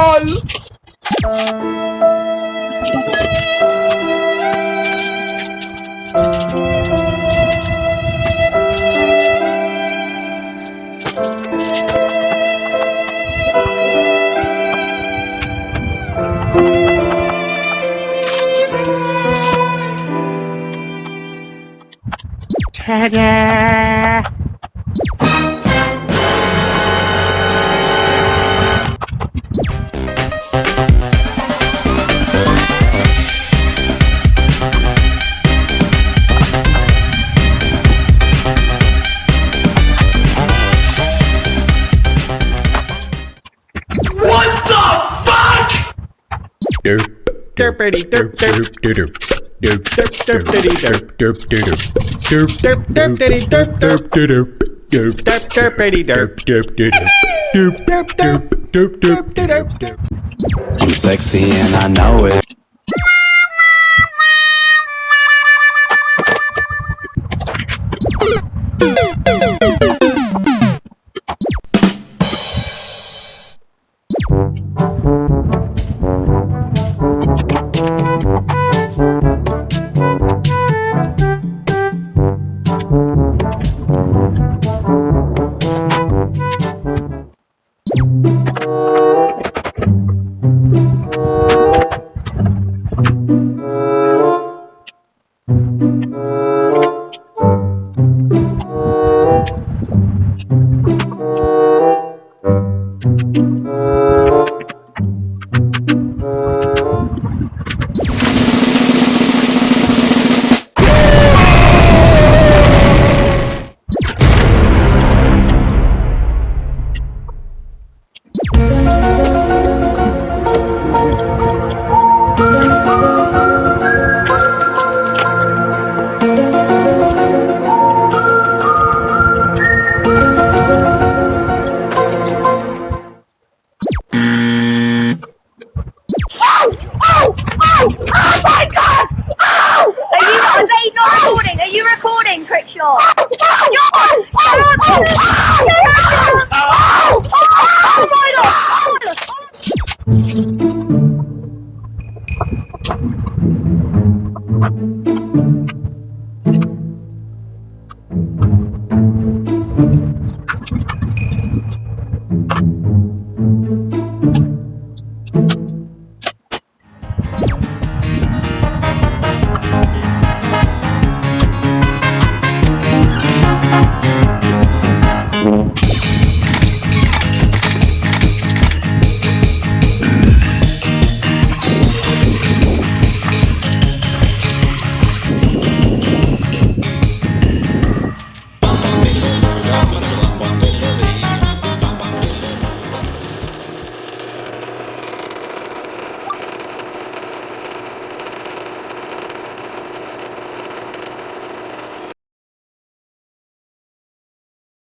Lol. Ta-da! What the fuck? Derp derpity derp derp derp derp derp derpity derp derp derp derp derp derpity derp derp derp derp derp derpity derp derp derp derp derp derp derp derp derp. I'm sexy and I know it.